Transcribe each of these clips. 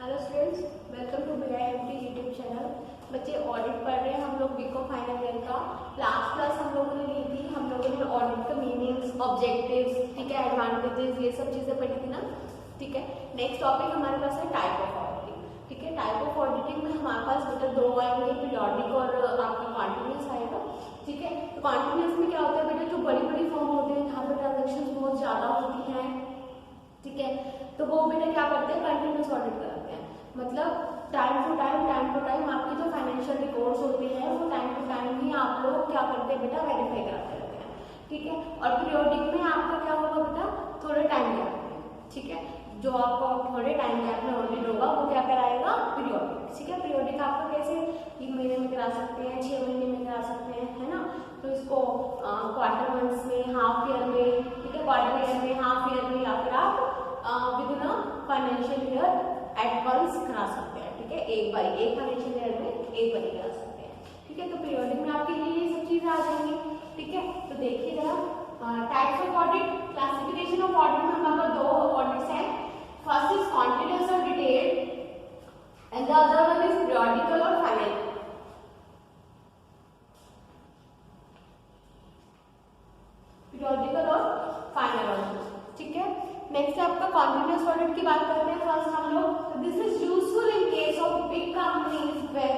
Hello students, welcome to BIMT YouTube channel. बच्चे audit पढ़ रहे हैं हम लोग बीकॉम फाइनल ईयर का। लास्ट क्लास हम लोगों ने ली थी, हम लोगों ने ऑडिट का मीनिंग्स, ऑब्जेक्टिव्स, ठीक है, एडवांटेजेस, ये सब चीजें पढ़ी थी ना। ठीक है, नेक्स्ट टॉपिक हमारे पास है टाइप ऑफ ऑडिटिंग। ठीक है, टाइप ऑफ ऑडिटिंग में हमारे पास बेटा दो आएंगे, पीरियोडिक और आपका कॉन्टिन्यूस आएगा। ठीक है, तो कॉन्टिन्यूस में क्या होता है बेटा, जो बड़ी बड़ी फर्म होते हैं जहाँ पर ट्रांजेक्शन बहुत ज्यादा होती है, ठीक है, तो वो बेटा क्या करते हैं, कंटिन्यूस ऑडिट कराते हैं। मतलब टाइम टू टाइम आपकी जो फाइनेंशियल रिकॉर्ड्स होते हैं वो टाइम टू टाइम ही आप लोग क्या करते हैं बेटा, वेरीफाई कराते रहते हैं। ठीक है, और पीरियोडिक में आपका क्या होगा बेटा, थोड़े टाइम गैप में, ठीक है, जो आपको थोड़े टाइम गैप में ऑडिट होगा वो क्या कराएगा, पीरियोडिक। ठीक है, पीरियोडिक आपका कैसे 3 महीने में करा सकते हैं, 6 महीने में करा सकते हैं, है ना। तो इसको क्वार्टर मंथ्स में, हाफ ईयर में, ठीक है, क्वार्टर ईयर में, हाफ ईयर में, या फिर आप within financial year at once करा सकते हैं। ठीक है, एक बार एक फाइनेंशियल ईयर में एक बार करा सकते हैं। ठीक है, तो पीरियोडिक में आपके लिए ये सब चीजें आ जाएंगी। ठीक है, तो देखिए जरा types of audit, classification of audit में हमारे पास दो ऑडिट्स हैं। फर्स्ट इज कॉन्टिन्यूअस और detailed and the other one is periodical और फाइनल। पीरियोडिकल और फाइनल ऑडिट। ठीक है, नेक्स्ट आपका कॉन्टिन्यूअस ऑडिट की बात करते हैं फर्स्ट हम लोग। This is useful in case of big companies with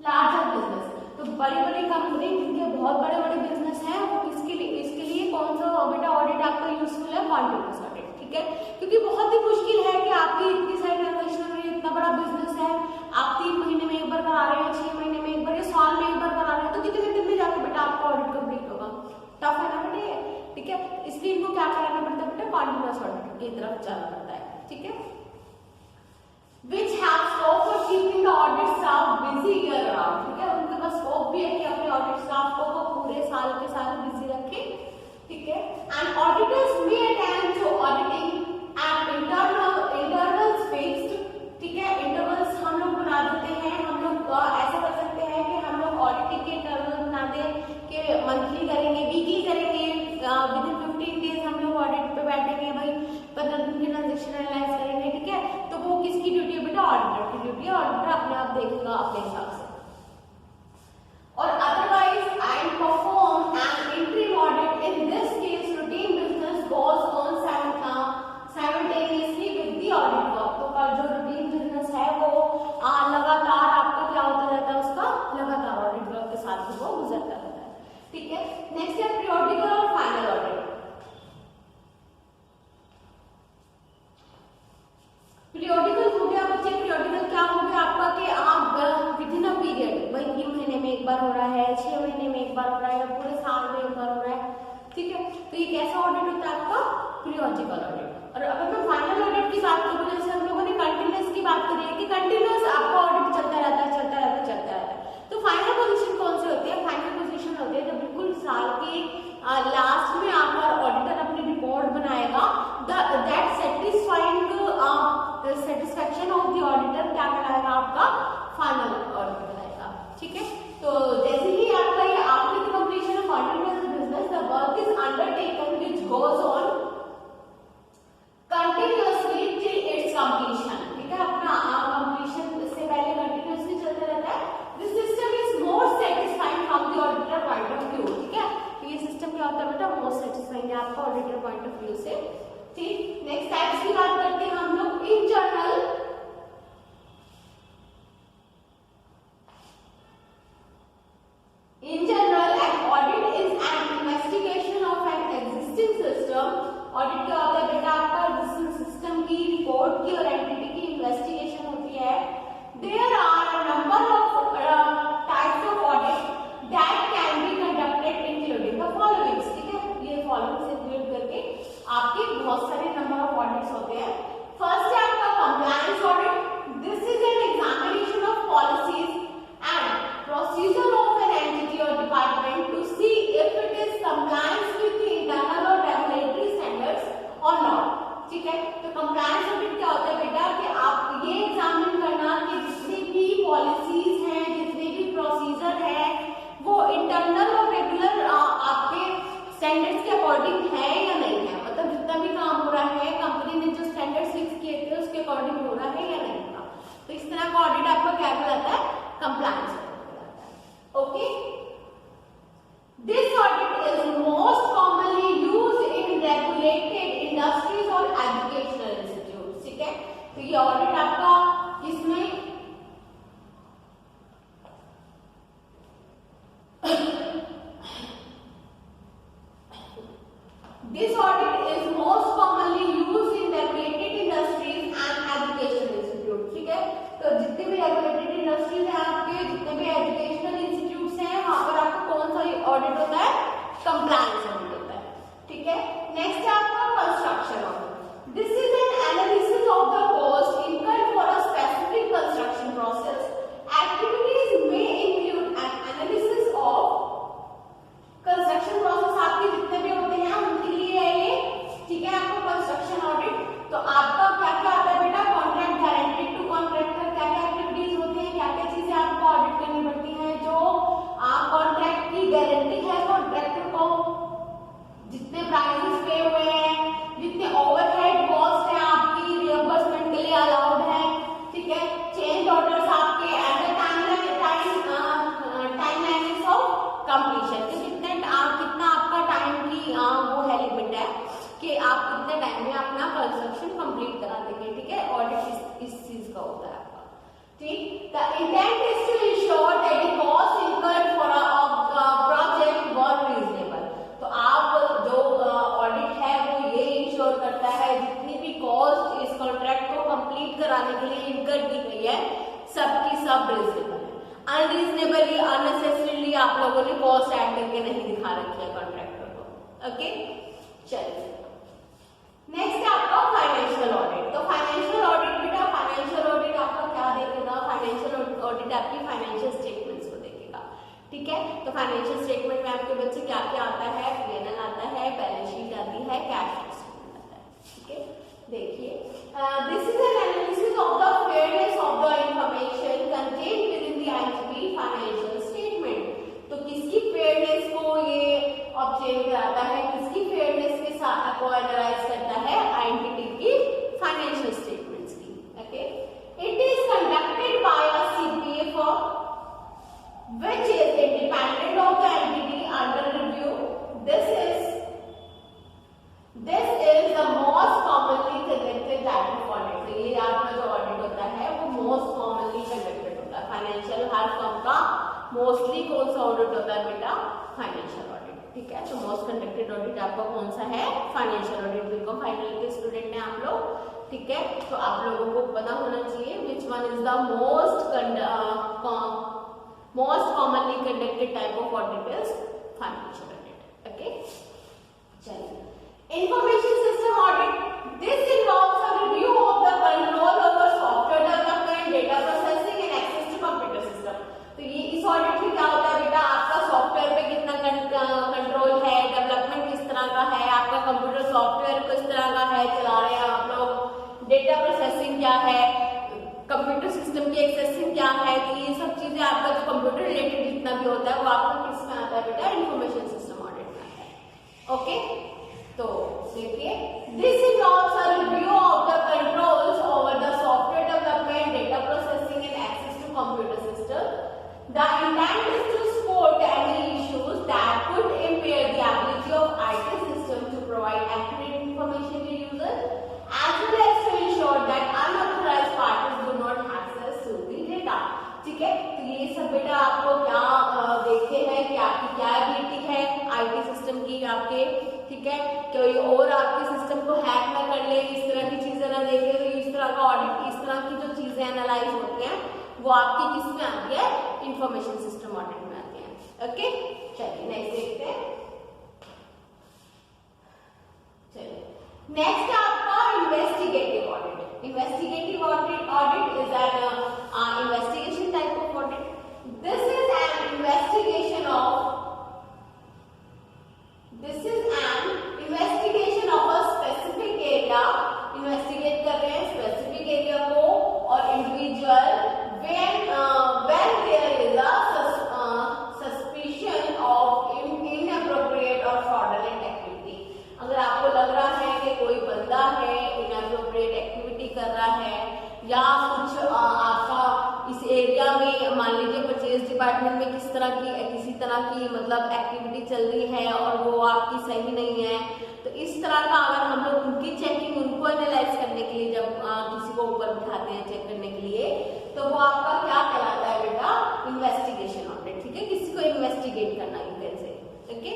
larger business. तो बड़ी बड़ी कंपनी जिनके बहुत बड़े बड़े बिजनेस हैं वो किसके लिए, इसके लिए कौन सा बेटा ऑडिट आपका यूजफुल है, कॉन्टिन्यूअस ऑडिट। ठीक है, क्योंकि बहुत ही मुश्किल है कि आपकी इतनी सारी ट्रांजेक्शन में, इतना बड़ा बिजनेस है, आप 3 महीने में एक बार करा रहे हैं, 6 महीने में एक बार या साल में एक बार करा रहे हैं, तो कितने दिन में जाके बेटा आपका ऑडिट कंप्लीट होगा। टफ है ना बेटा ये। ठीक है, इसलिए इनको क्या कराना पड़ता है बेटा, कॉन्टिन्यूअस ऑडिट की तरफ जाना पड़ता है। ठीक है, which have scope for keeping the audit staff busy year round। ठीक है, उनके पास स्कोप भी है कि अपने ऑडिट स्टाफ को वो पूरे साल के साल बिजी रखें। ठीक है, and auditors may attend to auditing at intervals fixed। ठीक है, इंटरवल्स हम लोग बना देते हैं, हम लोग ऐसा कर सकते हैं कि हम लोग ऑडिटिंग के इंटरवल बना दें कि मंथली करेंगे, वीकली करेंगे, विद इन 15 डेज हम लोग ऑडिट पे बैठेंगे, भाई 15 दिन की ट्रांजेक्शन एनालाइज करेंगे। ठीक है, तो वो किसकी ड्यूटी है बेटा, ऑडिटर की ड्यूटी है। ऑडिटर अपने आप देखेगा अपने हिसाब से। और otherwise I perform an interim audit, in this case routine business goes on simultaneously with the audit work. तो जो रूटीन बिजनेस है वो लगातार आपका क्या होता रहता है, उसका लगातार ऑडिट वर्क के साथ वो गुजरता रहता है। ठीक है, नेक्स्ट है पीरियोडिकल और फाइनल ऑडिट। पीरियोडिकल हो गया बच्चे, पीरियोडिकल क्या हो गया आपका कि आप विद इन अ पीरियड, भाई 3 महीने में एक बार हो रहा है, 6 महीने में एक बार हो रहा है, या पूरे साल में एक बार हो रहा है। ठीक है, तो ये कैसा ऑडिट होता है आपका, पीरियोडिकल ऑडिट। और अगर मैं फाइनल ऑडिट की बात करूं, जैसे हम लोगों ने कंटिन्यूअस की बात करी है कि कंटिन्यूअस आपका ऑडिट चलता रहता है। तो फाइनल पोजीशन कौन सी होती है, फाइनल पोजीशन होती है जब बिल्कुल साल के लास्ट में आपका ऑडिटर अपनी रिपोर्ट बनाएगा, that satisfaction of the auditor क्या कराएगा, आपका फाइनल ऑडिट बनाएगा। ठीक है, तो जैसे ही आपका ये after the completion of continuous business the work is undertaken which goes on continuously till it's completion. ठीक है, अपना कंप्लीशन से पहले कंटिन्यूअसली चलता रहता है। This system is more satisfying from the auditor point of view. ठीक है, तो ये सिस्टम क्या होता है बेटा, मोर सेटिस्फाइंग है आपका ऑडिटर पॉइंट ऑफ व्यू से। ठीक, नेक्स्ट टाइप्स की बात करते हैं हम लोग। In general an audit is an investigation of an existing system। Audit क्या होता है बेटा, आपका एक्जिस्टिंग सिस्टम की, रिपोर्ट की और एंटिटी की इन्वेस्टिगेशन होती है। There are a number of types of audit that can be conducted including the followings. ठीक है, ये फॉलोइंग्स इंक्लूड करके आपके बहुत सारे नंबर ऑफ ऑडिट्स होते हैं। फर्स्ट है आपका compliance audit. This is an examination of policies and procedure of an entity और department to see if it is compliance with the internal और रेगुलेटरी स्टैंडर्ड्स और नॉट। ठीक है, तो कंप्लायंस ऑडिट क्या होता है बेटा कि आप ये एग्जामिन करना कि जितनी भी पॉलिसीज हैं, जितने भी प्रोसीजर है, वो इंटरनल और रेगुलर आपके स्टैंडर्ड्स के अकॉर्डिंग है या नहीं है। मतलब जितना भी काम हो रहा है, कंपनी ने जो स्टैंडर्ड्स फिक्स किए थे उसके अकॉर्डिंग हो तो ये ऑडिट आपका किसमें This audit is most commonly used in regulated industries and educational institutes. ठीक है, तो जितने भी regulated industries हैं आपके, जितने भी educational institutes हैं, वहां पर आपको कौन सा ऑडिट होता है? Compliance ऑडिट होता है. ठीक है, नेक्स्ट है आपका construction audit. This is an analysis of the cost incurred for a specific construction process. Activities may include an analysis of construction process आपके जितने भी होते हैं उनके लिए है ये. ठीक है, आपको कंस्ट्रक्शन ऑडिट. तो आपका क्या क्या आता है बेटा? कॉन्ट्रैक्ट गारंटेड टू कॉन्ट्रैक्टर, क्या क्या एक्टिविटीज होती हैं, क्या क्या चीजें आपको ऑडिट करनी पड़ती हैं. जो कॉन्ट्रैक्ट की गारंटी है कॉन्ट्रैक्टर को, जितने प्राइसेस पे हुए हैं, जितने ओवरहेड कॉस्ट है आपकी रियंबर्समेंट के लिए अलाउड है. ठीक है, चेंज ऑर्डर्स आपके at the timelines of completion, कितना आपका टाइम की वो है लिमिट है कि आप कितने टाइम में अपना कंस्ट्रक्शन कंप्लीट करा देंगे. ठीक है, ऑडिट इस चीज का होता है आपका. ठीक, the intent is to ensure that the cost incurred for a project were reasonable. तो आप जो ऑडिट है वो ये इंश्योर करता है जितनी भी कॉस्ट इस कॉन्ट्रैक्ट को कंप्लीट कराने के लिए इनकर की गई है सबकी सब रीजनेबल है. अनरीजनेबली अननेसेसरीली आप लोगों ने कॉस्ट ऐड करके नहीं दिखा रखी है कॉन्ट्रैक्टर को. ओके, चलिए नेक्स्ट आपका फाइनेंशियल ऑडिट. तो फाइनेंशियल ऑडिट बेटा, फाइनेंशियल ऑडिट आपका क्या देखेगा? फाइनेंशियल ऑडिट आपकी फाइनेंशियल स्टेटमेंट्स को देखेगा. ठीक है, तो फाइनेंशियल स्टेटमेंट में आपके बच्चे क्या क्या आता है? P&L आता है, बैलेंस शीट आती है, कैश स्टेटमेंट आता है. ठीक है, देखिए this is N analysis of the fairness of the information contained with in the entity financial statement. तो किसकी फेयरनेस को ये ऑब्जर्व कराता है, किसकी फेयरनेस के साथ को एनालाइज करता है? एंटिटी की फाइनेंशियल स्टेटमेंट्स की. Okay, it is conducted by a CPA firm which is independent of the entity under review. This is the most commonly conducted type of audit. तो ये आपका जो ऑडिट होता है वो मोस्ट कॉमनली कंडक्टेड होता है. फाइनेंशियल हर फर्म का मोस्टली कौन सा ऑडिट होता है बेटा? Financial audit. ठीक है, तो मोस्ट कंडक्टेड ऑडिट आपका कौन सा है? Financial audit. बिल्कुल फाइनल के स्टूडेंट हैं आप लोग. ठीक है, तो आप लोगों को पता होना चाहिए which one is the most commonly conducted type of audit is financial audit. Okay, चलिए information system audit. This involves a review of the control over software development, data processing and access to computer system. तो ये इस audit में क्या होता है बेटा? आपका सॉफ्टवेयर पे कितना कंट्रोल है, डेवलपमेंट किस तरह का है, आपका कंप्यूटर सॉफ्टवेयर किस तरह का है चला रहे हैं आप लोग, डेटा प्रोसेसिंग क्या है, कंप्यूटर सिस्टम की एक्सेसिंग क्या है. तो ये सब चीजें आपका जो कंप्यूटर रिलेटेड जितना भी होता है वो आपका किस में आता है बेटा? इंफॉर्मेशन सिस्टम ऑडिट में आता है. ओके, तो देखिए this involves a review of the controls over the software development, data processing and access to computer system. The intent is to spot any issues that could impair the ability of IT system to provide accurate information to user as well as to ensure that unauthorized parties do not access to the data. ठीक है, तो ये सब बेटा आपको क्या देखते हैं कि आपकी क्या एबिलिटी है आईटी सिस्टम की आपके. ठीक है, कोई और आपके सिस्टम को हैक ना कर ले, इस तरह की चीजें ना देखे. तो इस तरह का ऑडिट, इस तरह की जो चीजें एनालाइज होती हैं वो आपकी किस में आती है? इंफॉर्मेशन सिस्टम ऑडिट में आती है. ओके, चलिए नेक्स्ट देखते हैं. चलिए नेक्स्ट आपका investigative audit. Investigative audit is an investigation type of audit. This is an investigation of a specific area. Investigate कर रहे हैं specific area को और individual when there is a suspicion of inappropriate or fraudulent activity. अगर आपको लग रहा है कि कोई बंदा है इनअप्रोप्रिएट एक्टिविटी कर रहा है या कुछ आपका इस एरिया में मान लीजिए परचेज डिपार्टमेंट में किसी तरह की मतलब एक्टिविटी चल रही है और वो आपकी सही नहीं है, तो इस तरह का अगर हम लोग उनकी चेकिंग, उनको एनालाइज करने के लिए जब किसी को ऊपर जाते हैं चेक करने के लिए, तो वो आपका क्या कहलाता है बेटा, इन्वेस्टिगेशन ऑडिट। ठीक है, किसी को इन्वेस्टिगेट करना you can say. Okay,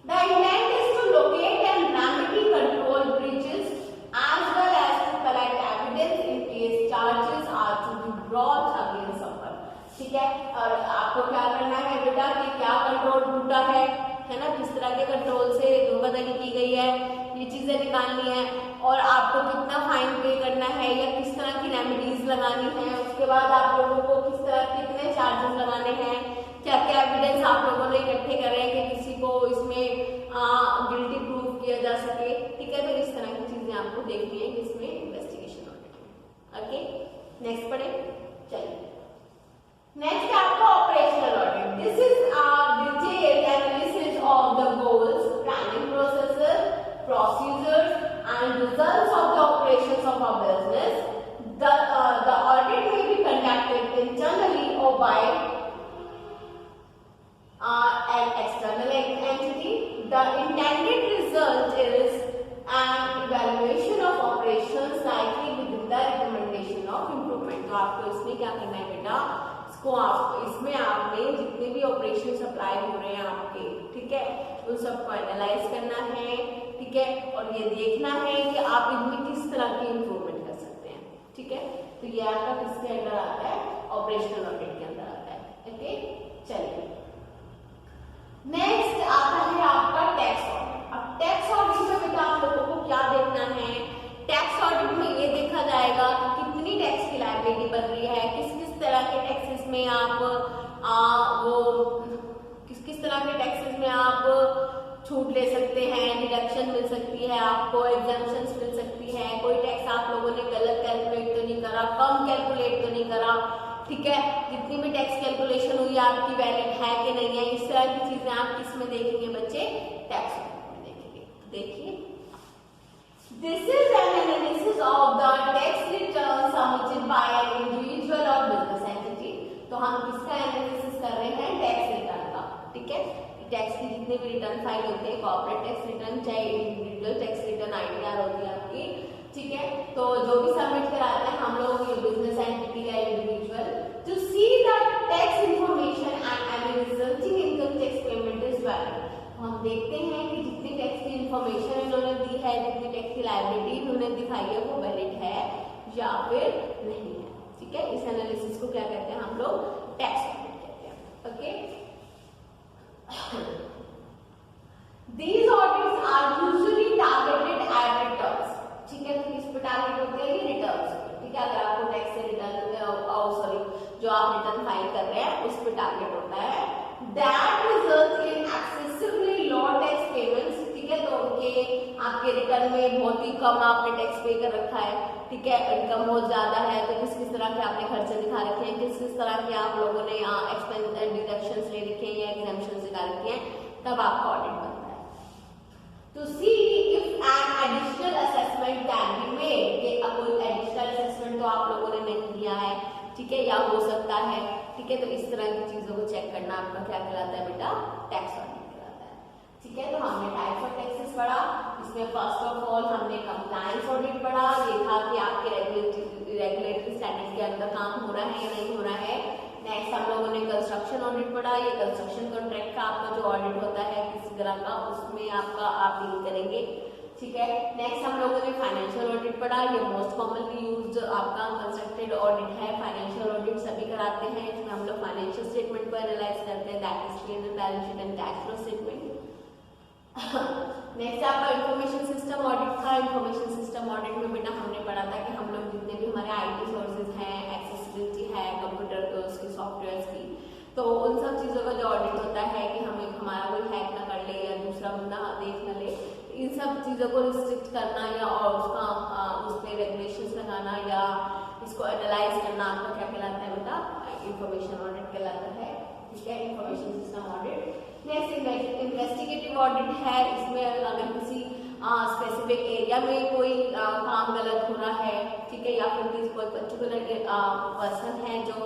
the intent is to locate and remedy control breaches as well as to collect evidence in case charges are to be brought against someone। ठीक है, और आपको क्या करना है बेटा कि क्या कंट्रोल टूटा है ना, किस तरह के कंट्रोल से धोखाधड़ी की गई है, ये चीजें निकालनी है, और आपको कितना फाइन पे करना है या किस तरह की रेमेडीज लगानी है। उसके बाद आप लोगों को किस तरह कितने चार्जेस लगाने हैं, क्या क्या एविडेंस आप लोगों ने इकट्ठे करे हैं कि किसी को इसमें गिल्टी प्रूव किया जा सके। ठीक है, तो इस तरह की चीजें आपको देखनी है इसमें इन्वेस्टिगेशन ऑडिट में। ओके, नेक्स्ट पढ़े, चलिए नेक्स्ट आपका operational audit. This is detailed analysis of the goals, planning processes, procedures and results of the operations of a business. The audit may be conducted internally or by an external entity. The intended result is an evaluation of operations likely within the recommendation of improvement। तो आपको इसमें क्या करना है बेटा, इसमें आपने जितने भी ऑपरेशन अप्लाई हो रहे हैं आपके, ठीक है, उन सबको एनालाइज करना है। ठीक है, और ये देखना है कि आप इनमें किस तरह की इंप्रूवमेंट कर सकते हैं। ठीक है, तो ये आपका किसके अंदर आता है, ऑपरेशनल ऑडिट के अंदर आता है। ओके, चलिए नेक्स्ट आता है आपका टैक्स ऑडिट। अब टैक्स ऑडिट में बेटा आप लोगों को क्या देखना है, टैक्स ऑडिट में ये देखा जाएगा कि कितनी टैक्स की लायबिलिटी बन रही है, किस किस तरह के टैक्सेस में आप किस तरह के टैक्सेस में आप छूट ले सकते हैं, डिडक्शन मिल सकती है, आपको एग्जम्पशंस मिल सकती है, कोई टैक्स आप लोगों ने गलत कैलकुलेट तो नहीं करा, कम कैलकुलेट तो नहीं करा। ठीक है, जितनी भी टैक्स कैलकुलेशन हुई आपकी वैलिड है कि नहीं है, इस तरह की चीजें आप किस में देखेंगे बच्चे, टैक्स में देखेंगे। देखिए, this is N analysis of the tax return submitted by an individual और बिजनेस एंटिटी। तो हम किसका एनालिसिस कर रहे हैं, टैक्स रिटर्न का। ठीक है, टैक्स की जितने भी रिटर्न फाइल होते हैं, कॉर्पोरेट टैक्स रिटर्न चाहे इंडिविजुअल टैक्स रिटर्न आईटीआर होती है आपकी। ठीक है, तो जो भी सबमिट कराते हैं हम लोग, ये बिजनेस एंटिटी या individual, to see the tax information and any resulting income tax payment is valid. हम देखते हैं कि जितनी टैक्स की इंफॉर्मेशन इन्होंने दी है, जितनी टैक्स की लायबिलिटी इन्होंने दिखाई है, वो वैलिड है या फिर नहीं है। ठीक है, इस एनालिसिस को क्या कहते हैं हम लोग, टैक्स ऑडिट कहते हैं। Okay, these audits are usually targeted at returns। ठीक है, तो किस पे टारगेट होते हैं, ये रिटर्न्स। ठीक है, अगर आपको टैक्स से रिटर्न जो आप रिटर्न फाइल कर रहे हैं उस पे टारगेट होता है। That result in excessively low tax payments. ठीक है, तो उनके आपके रिटर्न में बहुत ही कम आपने टैक्स पे कर रखा है। ठीक है, इनकम बहुत ज्यादा है, तो किस किस तरह के आपने खर्चे दिखा रखे हैं, किस किस तरह के आप लोगों ने एक्सपेंस डिडक्शंस ले रखे हैं या एग्जम्पशंस दिखा रखे हैं, तब आपका ऑडिट बनता है। To see if an additional assessment can be made, कि कोई एडिशनल असेसमेंट तो आप लोगों ने नहीं किया है, ठीक है, या हो सकता है। ठीक है, तो इस तरह की चीजों को चेक करना आपका क्या कहलाता है बेटा, टैक्स ऑडिट कहलाता है। ठीक है, तो हमने टाइप्स ऑफ टैक्सेस पढ़ा, इसमें फर्स्ट ऑफ ऑल हमने कंप्लायंस ऑडिट पढ़ा, देखा कि आपके रेगुलेटरी स्टैंडर्ड के अंदर काम हो रहा है या नहीं हो रहा है। नेक्स्ट हम लोगों ने कंस्ट्रक्शन ऑडिट पढ़ा, ये कंस्ट्रक्शन कॉन्ट्रैक्ट का आपका जो ऑडिट होता है किसी तरह का, उसमें आपका आप डील करेंगे। ठीक है, नेक्स्ट हम लोगों ने फाइनेंशियल ऑडिट पढ़ा, ये मोस्ट कॉमनली यूज्ड आपका कंस्ट्रक्टेड ऑडिट है। फाइनेंशियल ऑडिट सभी कराते हैं, इसमें हम लोग फाइनेंशियल स्टेटमेंट को एनालाइज करते हैं, that is P&L balance sheet and cash flow statement. Next आपका इंफॉर्मेशन सिस्टम ऑडिट था। इंफॉर्मेशन सिस्टम ऑडिट में बेटा हमने पढ़ा था कि हम लोग जितने भी हमारे आईटी सोर्सेज हैं, एक्सेसिबिलिटी है कंप्यूटर की, सॉफ्टवेयर की, तो उन सब चीजों का जो ऑडिट होता है कि हमें हमारा कोई हैक ना कर ले या दूसरा बंदा देख न ले, इन सब चीजों को रिस्ट्रिक्ट करना या और उसका उस पर रेगुलेशंस लगाना या इसको एनालाइज करना आपका क्या कहलाता है बेटा, इंफॉर्मेशन ऑडिट कहलाता है। ठीक है, information system audit. Next investigative audit है, इसमें अगर किसी स्पेसिफिक एरिया में कोई काम गलत हो रहा है, ठीक है, या फिर कोई पर्टिकुलर पर्सन है जो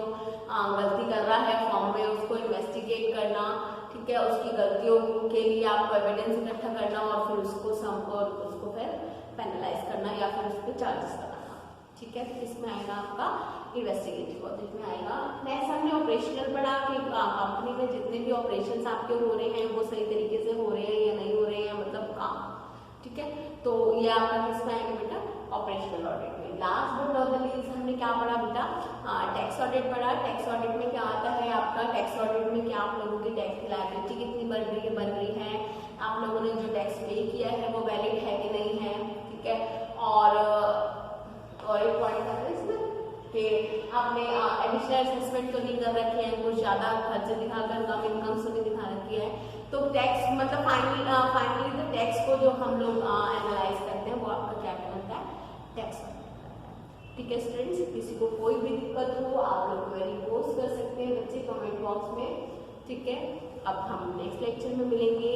गलती कर रहा है फॉर्म में, उसको इन्वेस्टिगेट करना। ठीक है, उसकी गलतियों के लिए आपको एविडेंस इकट्ठा करना और फिर उसको फिर पेनलाइज करना या फिर उस पर चार्जेस लगाना। ठीक है। तो इसमें आएगा आपका इन्वेस्टिगेटिव ऑडिट में आएगा। नेक्स्ट हमने ऑपरेशनल पढ़ा कि कंपनी में जितने भी ऑपरेशंस आपके हो रहे हैं वो सही तरीके से हो रहे हैं या नहीं हो रहे हैं, मतलब काम, ठीक है। तो ये आपका किसमें आएगा बेटा, ऑपरेशनल ऑडिट में। Last but not the least हमने क्या पढ़ा बेटा, टैक्स ऑडिट पढ़ा। टैक्स ऑडिट में क्या आता है आपका, टैक्स ऑडिट में क्या आप लोगों की टैक्स की लायबिलिटी कितनी बन रही है, आप लोगों ने जो टैक्स पे किया है वो वैलिड है कि नहीं है, ठीक है। और एक पॉइंट आता है इसमें कि आपने एडिशनल असेसमेंट तो नहीं कर रखे हैं, कुछ ज्यादा खर्चे दिखाकर कम इनकम से भी दिखा रखी है। तो टैक्स मतलब फाइनली तो टैक्स को जो हम लोग एनालाइज करते हैं वो आपका क्या कहलाता है, टैक्स। ठीक है स्टूडेंट्स, किसी को कोई भी दिक्कत हो आप लोग क्वेरी पोस्ट कर सकते हैं बच्चे कमेंट बॉक्स में, ठीक है। अब हम नेक्स्ट लेक्चर में मिलेंगे।